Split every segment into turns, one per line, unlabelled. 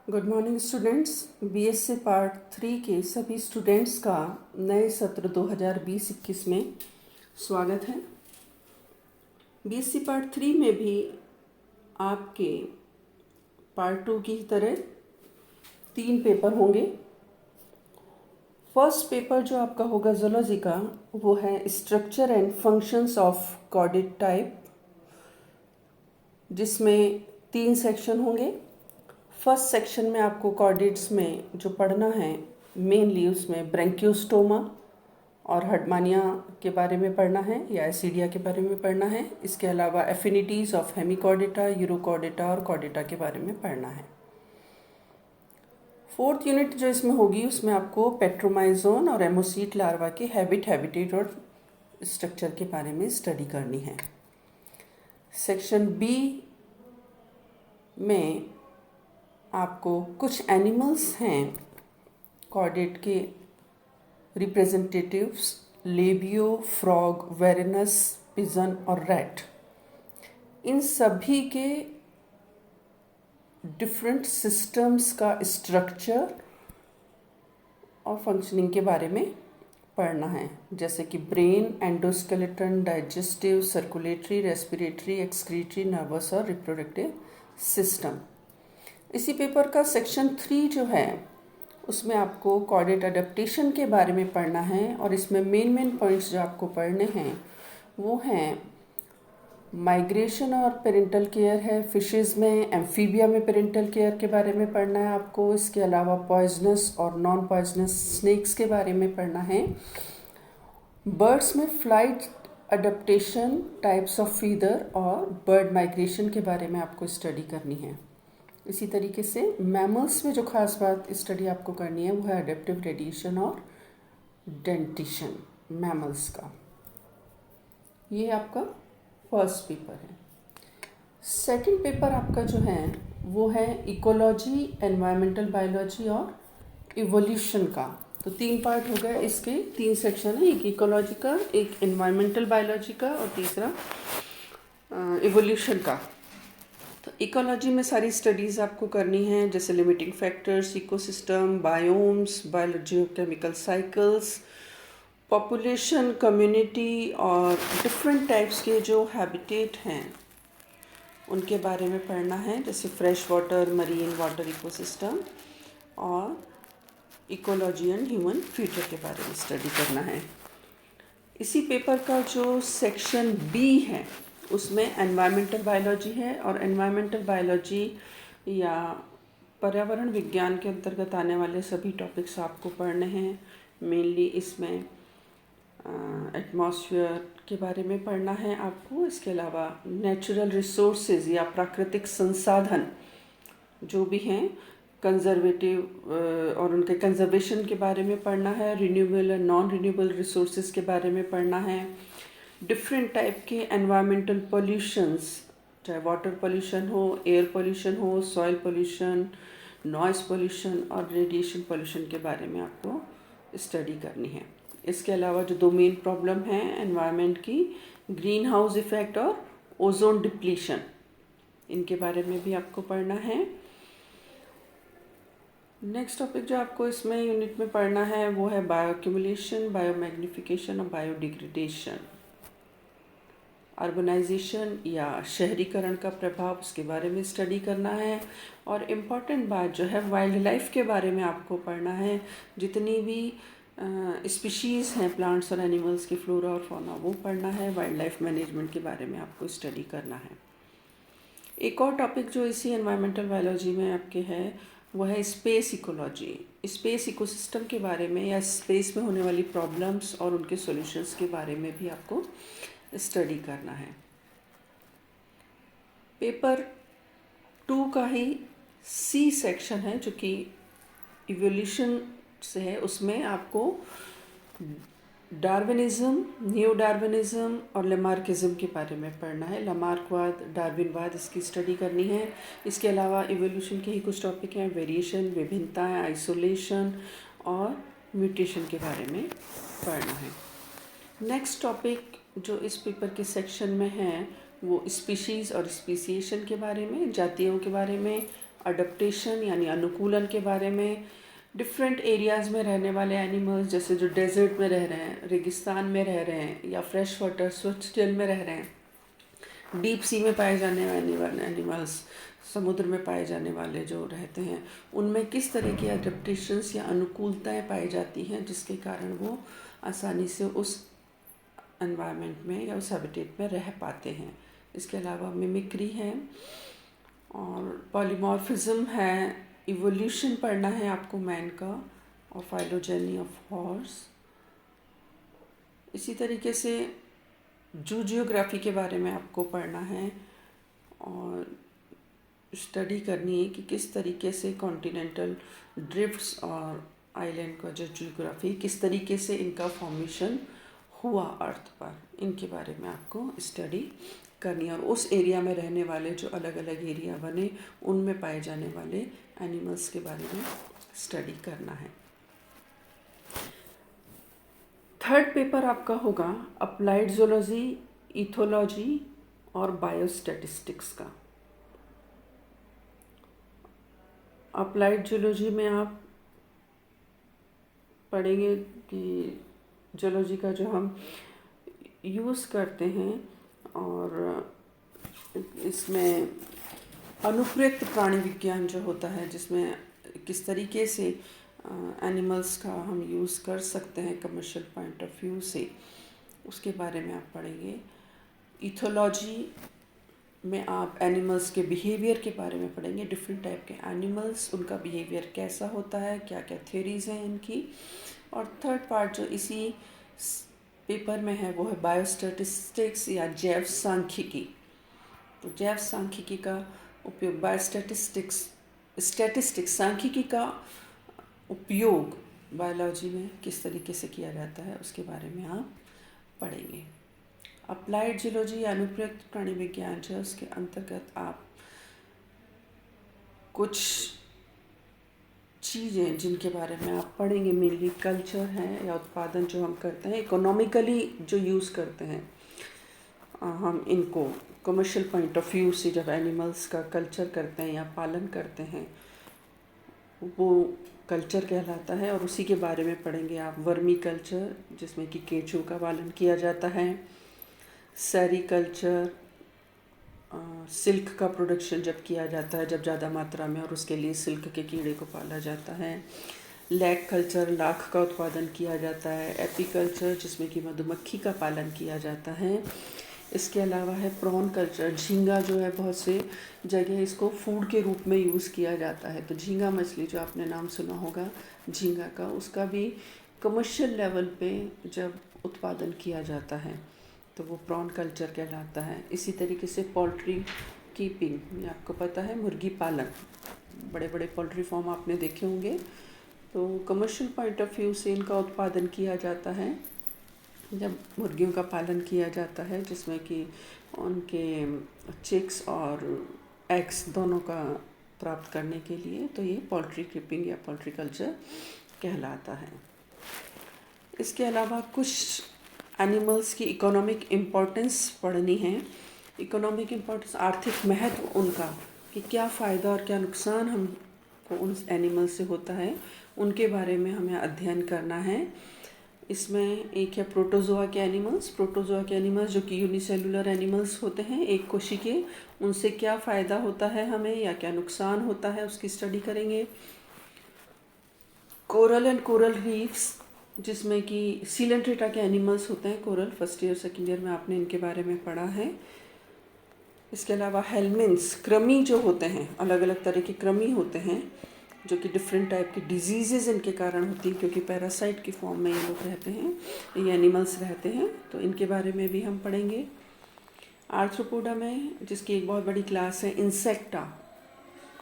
Good morning students. BSc part 3 के सभी students का नए सत्र 2020-21 में स्वागत है। बीएससी पार्ट 3 में भी आपके पार्ट 2 की तरह 3 पेपर होंगे। फर्स्ट पेपर जो आपका होगा जूलॉजी का, वो है structure and functions of chordate type, जिसमें 3 सेक्शन होंगे। फर्स्ट सेक्शन में आपको कॉर्डेट्स में जो पढ़ना है मेनली उसमें ब्रैंकियोस्टोमा और हर्टमानिया के बारे में पढ़ना है या एसिडिया के बारे में पढ़ना है। इसके अलावा एफिनिटीज़ ऑफ हेमिकॉर्डेटा, यूरोकॉर्डेटा और कॉर्डेटा के बारे में पढ़ना है। फोर्थ यूनिट जो इसमें होगी उसमें आपको पेट्रोमाइजोन और एमोसीट लार्वा के हैबिटेट और स्ट्रक्चर के बारे में स्टडी करनी है। सेक्शन बी में आपको कुछ एनिमल्स हैं कॉर्डेट के रिप्रेजेंटेटिव्स, लेबियो, फ्रॉग, वेरिनस, पिजन और रैट। इन सभी के डिफरेंट सिस्टम्स का स्ट्रक्चर और फंक्शनिंग के बारे में पढ़ना है, जैसे कि brain, endoskeleton, digestive, circulatory, respiratory, excretory, nervous और रिप्रोडक्टिव सिस्टम। इसी पेपर का सेक्शन 3 जो है उसमें आपको कॉर्डेट अडेप्टेशन के बारे में पढ़ना है और इसमें मेन पॉइंट्स जो आपको पढ़ने हैं वो हैं माइग्रेशन और पेरेंटल केयर है फिशेस में, एम्फीबिया में पेरेंटल केयर के बारे में पढ़ना है आपको। इसके अलावा पॉइजनस और नॉन पॉइजनस स्नेक्स के बारे में पढ़ना है। बर्ड्स में flight adaptation, types of feather और बर्ड माइग्रेशन के बारे में आपको स्टडी करनी है। इसी तरीके से मैमल्स में जो खास बात स्टडी आपको करनी है वो है अडेप्टिव रेडिएशन और डेंटिशन मैमल्स का। ये आपका फर्स्ट पेपर है। सेकंड पेपर आपका जो है वो है इकोलॉजी, एनवायरमेंटल बायोलॉजी और इवोल्यूशन का। तो 3 पार्ट हो गए, इसके 3 सेक्शन है, एक इकोलॉजी का, एक एनवायरमेंटल बायोलॉजी का और तीसरा इवोल्यूशन का। तो इकोलॉजी में सारी स्टडीज़ आपको करनी है, जैसे limiting factors, ecosystem, biomes, biological cycles, population, community और डिफरेंट टाइप्स के जो हैबिटेट हैं उनके बारे में पढ़ना है, जैसे fresh water, marine water ecosystem और इकोलॉजी एंड ह्यूमन फ्यूचर के बारे में स्टडी करना है। इसी पेपर का जो सेक्शन बी है उसमें एनवायरमेंटल बायोलॉजी है और एनवायरमेंटल बायोलॉजी या पर्यावरण विज्ञान के अंतर्गत आने वाले सभी टॉपिक्स आपको पढ़ने हैं। मेनली इसमें एटमॉस्फेयर के बारे में पढ़ना है आपको। इसके अलावा नेचुरल रिसोर्सेज या प्राकृतिक संसाधन जो भी हैं कंजर्वेटिव और उनके कंजर्वेशन के बारे में पढ़ना है। रिन्यूएबल और नॉन रिन्यूएबल रिसोर्सेज के बारे में पढ़ना है। डिफरेंट टाइप के एनवायरमेंटल पॉल्यूशंस, चाहे वाटर पॉल्यूशन हो, एयर पॉल्यूशन हो, सॉइल पॉल्यूशन, नॉइस पॉल्यूशन और रेडिएशन पॉल्यूशन के बारे में आपको स्टडी करनी है। इसके अलावा जो 2 मेन प्रॉब्लम हैं एनवायरनमेंट की, ग्रीन हाउस इफेक्ट और ओजोन डिप्लीशन, इनके बारे में भी आपको पढ़ना है। नेक्स्ट टॉपिक जो आपको इसमें यूनिट में पढ़ना है वो है बायोअक्यूमुलेशन, बायोमैग्निफिकेशन और बायोडिग्रेडेशन। अर्बनाइजेशन या शहरीकरण का प्रभाव, उसके बारे में स्टडी करना है। और इम्पॉर्टेंट बात जो है वाइल्ड लाइफ के बारे में आपको पढ़ना है। जितनी भी स्पीशीज़ हैं प्लांट्स और एनिमल्स की फ्लोरा और फौना वो पढ़ना है। वाइल्ड लाइफ मैनेजमेंट के बारे में आपको स्टडी करना है। एक और टॉपिक जो इसी एनवायरमेंटल बायोलॉजी में आपके है वो है स्पेस इकोलॉजी। स्पेस इकोसिस्टम के बारे में या स्पेस में होने वाली प्रॉब्लम्स और उनके सॉल्यूशंस के बारे में भी आपको स्टडी करना है। पेपर 2 का ही सी सेक्शन है जो कि इवोल्यूशन से है। उसमें आपको डार्विनिज्म, न्यू डार्विनिज्म और लेमार्किज्म के बारे में पढ़ना है। लेमार्कवाद, डार्विनवाद, इसकी स्टडी करनी है। इसके अलावा इवोल्यूशन के ही कुछ टॉपिक हैं, वेरिएशन, विभिन्नताएं, आइसोलेशन और म्यूटेशन के बारे में पढ़ना है। नेक्स्ट टॉपिक जो इस पेपर के सेक्शन में है वो स्पीशीज़ और स्पीसिएशन के बारे में, जातियों के बारे में, अडप्टेशन यानी अनुकूलन के बारे में, डिफरेंट एरियाज़ में रहने वाले एनिमल्स, जैसे जो डेजर्ट में रह रहे हैं, रेगिस्तान में रह रहे हैं, या फ्रेश वाटर स्वच्छ जल में रह रहे हैं, डीप सी में पाए जाने वाले एनिमल्स, समुद्र में पाए जाने वाले जो रहते हैं, उनमें किस तरह की एडेप्टेशंस या अनुकूलताएं पाई जाती हैं जिसके कारण वो आसानी से उस एनवायरनमेंट में या उस हैबिटेट में रह पाते हैं। इसके अलावा मिमिक्री है और पॉलीमॉर्फिज्म है, इवोल्यूशन पढ़ना है आपको मैन का, और फाइलोजेनी ऑफ हॉर्स। इसी तरीके से जियोग्राफी के बारे में आपको पढ़ना है और स्टडी करनी है कि किस तरीके से कॉन्टिनेंटल ड्रिफ्ट्स और आइलैंड का जो जियोग्राफी, किस तरीके से इनका फॉर्मेशन हुआ अर्थ पर, इनके बारे में आपको स्टडी करनी है। और उस एरिया में रहने वाले जो अलग अलग एरिया बने, उनमें पाए जाने वाले एनिमल्स के बारे में स्टडी करना है। थर्ड पेपर आपका होगा अप्लाइड ज़ूलॉजी, इथोलॉजी और बायोस्टैटिस्टिक्स का। अप्लाइड ज़ूलॉजी में आप पढ़ेंगे कि ज़ूलॉजी का जो हम यूज़ करते हैं, और इसमें अनुप्रयुक्त प्राणी विज्ञान जो होता है, जिसमें किस तरीके से एनिमल्स का हम यूज़ कर सकते हैं कमर्शियल पॉइंट ऑफ व्यू से, उसके बारे में आप पढ़ेंगे। इथोलॉजी में आप एनिमल्स के बिहेवियर के बारे में पढ़ेंगे, डिफरेंट टाइप के एनिमल्स, उनका बिहेवियर कैसा होता है, क्या क्या थ्योरीज हैं इनकी। और थर्ड पार्ट जो इसी पेपर में है वो है बायोस्टैटिस्टिक्स या जैव सांख्यिकी। तो जैव सांख्यिकी का उपयोग, स्टैटिस्टिक्स सांख्यिकी का उपयोग बायोलॉजी में किस तरीके से किया जाता है, उसके बारे में आप पढ़ेंगे। अप्लाइड जियोलॉजी या अनुप्रयुक्त प्राणी विज्ञान जो है, उसके अंतर्गत आप कुछ चीज़ें जिनके बारे में आप पढ़ेंगे, मेनली कल्चर है या उत्पादन जो हम करते हैं, इकोनॉमिकली जो यूज़ करते हैं हम इनको कमर्शियल पॉइंट ऑफ व्यू से, जब एनिमल्स का कल्चर करते हैं या पालन करते हैं, वो कल्चर कहलाता है। और उसी के बारे में पढ़ेंगे आप वर्मी कल्चर, जिसमें कि केंचुओं का पालन किया जाता है, सेरीकल्चर, सिल्क का प्रोडक्शन जब किया जाता है, जब ज़्यादा मात्रा में, और उसके लिए सिल्क के कीड़े को पाला जाता है, लैग कल्चर, लाख का उत्पादन किया जाता है, एपीकल्चर जिसमें कि मधुमक्खी का पालन किया जाता है। इसके अलावा है प्रॉन कल्चर, झींगा जो है बहुत से जगह इसको फूड के रूप में यूज़ किया जाता है। तो झींगा मछली जो आपने नाम सुना होगा झींगा का, उसका भी कमर्शियल लेवल पे जब उत्पादन किया जाता है तो वो प्रॉन कल्चर कहलाता है। इसी तरीके से पोल्ट्री कीपिंग, आपको पता है मुर्गी पालन, बड़े बड़े पोल्ट्री फार्म आपने देखे होंगे, तो कमर्शियल पॉइंट ऑफ व्यू से इनका उत्पादन किया जाता है जब मुर्गियों का पालन किया जाता है, जिसमें कि उनके चिक्स और एग्स दोनों का प्राप्त करने के लिए, तो ये पोल्ट्री कीपिंग या पोल्ट्री कल्चर कहलाता है। इसके अलावा कुछ एनिमल्स की इकोनॉमिक इम्पोर्टेंस पढ़नी है। इकोनॉमिक इम्पोर्टेंस, आर्थिक महत्व उनका, कि क्या फ़ायदा और क्या नुकसान हमको उन एनिमल से होता है, उनके बारे में हमें अध्ययन करना है। इसमें एक है प्रोटोजोआ के एनिमल्स जो कि यूनिसेलुलर एनिमल्स होते हैं, एक कोशिकीय, उनसे क्या फ़ायदा होता है हमें या क्या नुकसान होता है, उसकी स्टडी करेंगे। कोरल एंड कोरल रीफ्स, जिसमें कि सीलेंट्रेटा के एनिमल्स होते हैं coral, first year second year में आपने इनके बारे में पढ़ा है। इसके अलावा हेलमिन्स, कृमि जो होते हैं, अलग अलग तरह के कृमि होते हैं जो कि डिफरेंट टाइप की डिजीज़ेज़ इनके कारण होती हैं, क्योंकि पैरासाइट की फॉर्म में ये लोग रहते हैं, ये एनिमल्स रहते हैं, तो इनके बारे में भी हम पढ़ेंगे। आर्थ्रोपोडा में, जिसकी एक बहुत बड़ी क्लास है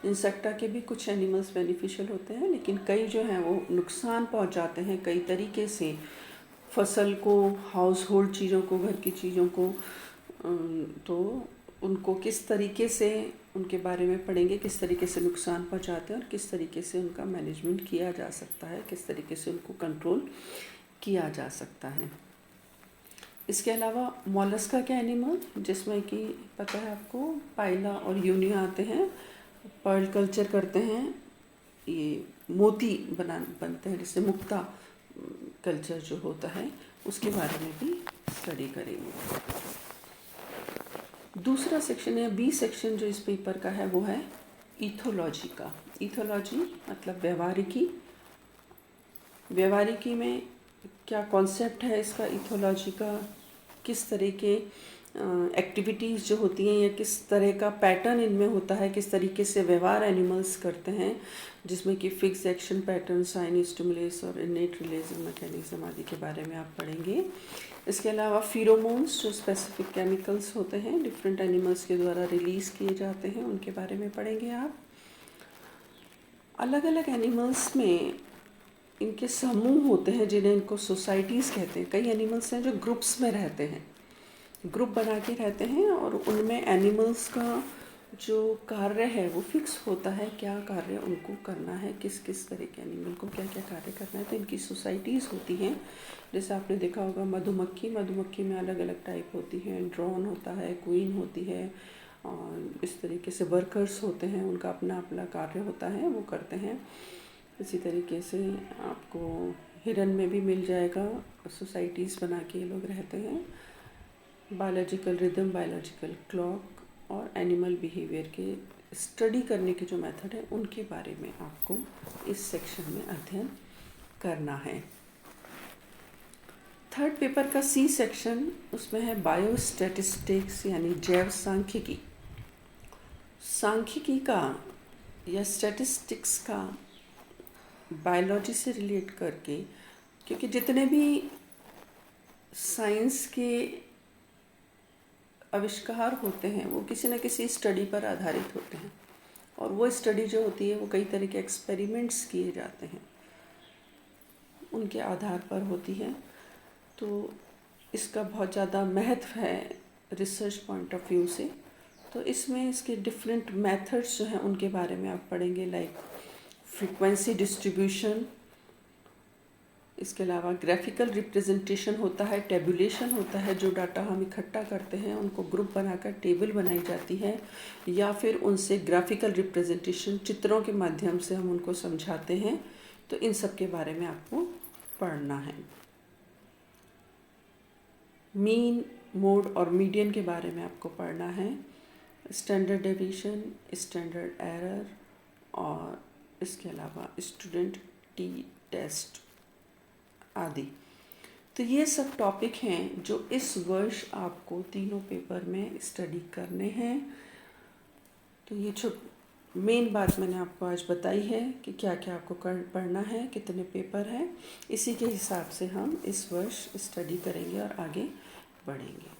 इंसेक्टा के भी कुछ एनिमल्स बेनिफिशियल होते हैं, लेकिन कई जो हैं वो नुकसान पहुंचाते हैं कई तरीके से, फसल को, हाउस होल्ड चीज़ों को, घर की चीज़ों को, तो उनको किस तरीके से, उनके बारे में पढ़ेंगे, किस तरीके से नुकसान पहुंचाते हैं और किस तरीके से उनका मैनेजमेंट किया जा सकता है, किस तरीके से उनको कंट्रोल किया जा सकता है। इसके अलावा मॉलस्का के एनिमल, जिसमें कि पता है आपको पाइला और यूनिया आते हैं, पर्ल कल्चर करते हैं, ये मोती बनते हैं, जिससे मुक्ता कल्चर जो होता है उसके बारे में भी स्टडी करेंगे। दूसरा सेक्शन या बी सेक्शन जो इस पेपर का है वो है इथोलॉजी का। इथोलॉजी मतलब व्यवहारिकी। व्यवहारिकी में क्या कॉन्सेप्ट है इसका, इथोलॉजी का, किस तरह के एक्टिविटीज़ जो होती हैं या किस तरह का पैटर्न इनमें होता है, किस तरीके से व्यवहार एनिमल्स करते हैं, जिसमें कि fix action pattern, sign, stimulus और इनेट रिलीजन मैकेनिज्म आदि के बारे में आप पढ़ेंगे। इसके अलावा फिरोमोन्स जो स्पेसिफिक केमिकल्स होते हैं डिफरेंट एनिमल्स के द्वारा रिलीज़ किए जाते हैं, उनके बारे में पढ़ेंगे आप। अलग अलग एनिमल्स में इनके समूह होते हैं जिन्हें इनको सोसाइटीज़ कहते हैं। कई एनिमल्स हैं जो ग्रुप्स में रहते हैं, ग्रुप बना के रहते हैं, और उनमें एनिमल्स का जो कार्य है वो फिक्स होता है, क्या कार्य उनको करना है, किस किस तरह के एनिमल को क्या क्या कार्य करना है। तो इनकी सोसाइटीज़ होती हैं। जैसे आपने देखा होगा मधुमक्खी में अलग अलग टाइप होती हैं, ड्रोन होता है, क्वीन होती है, और इस तरीके से वर्कर्स होते हैं, उनका अपना अपना कार्य होता है, वो करते हैं। इसी तरीके से आपको हिरन में भी मिल जाएगा, सोसाइटीज़ बना के ये लोग रहते हैं। बायोलॉजिकल रिदम, बायोलॉजिकल क्लॉक और एनिमल बिहेवियर के स्टडी करने के जो मेथड है उनके बारे में आपको इस सेक्शन में अध्ययन करना है। थर्ड पेपर का सी सेक्शन, उसमें है बायोस्टैटिस्टिक्स यानी जैव सांख्यिकी। सांख्यिकी का या स्टैटिस्टिक्स का बायोलॉजी से रिलेट करके, क्योंकि जितने भी साइंस के आविष्कार होते हैं वो किसी न किसी स्टडी पर आधारित होते हैं, और वो स्टडी जो होती है वो कई तरह के एक्सपेरिमेंट्स किए जाते हैं, उनके आधार पर होती है। तो इसका बहुत ज़्यादा महत्व है रिसर्च पॉइंट ऑफ व्यू से। तो इसमें इसके डिफरेंट मेथड्स जो हैं उनके बारे में आप पढ़ेंगे, लाइक फ्रीक्वेंसी डिस्ट्रीब्यूशन। इसके अलावा ग्राफिकल रिप्रेजेंटेशन होता है, टेबुलेशन होता है, जो डाटा हम इकट्ठा करते हैं उनको ग्रुप बनाकर टेबल बनाई जाती है, या फिर उनसे ग्राफिकल रिप्रेजेंटेशन, चित्रों के माध्यम से हम उनको समझाते हैं। तो इन सब के बारे में आपको पढ़ना है। मीन, मोड और मीडियन के बारे में आपको पढ़ना है। स्टैंडर्ड डेविएशन, स्टैंडर्ड एरर, और इसके अलावा स्टूडेंट टी टेस्ट आदि। तो ये सब टॉपिक हैं जो इस वर्ष आपको तीनों पेपर में स्टडी करने हैं। तो ये जो मेन बात मैंने आपको आज बताई है कि क्या क्या आपको पढ़ना है, कितने पेपर हैं, इसी के हिसाब से हम इस वर्ष स्टडी करेंगे और आगे बढ़ेंगे।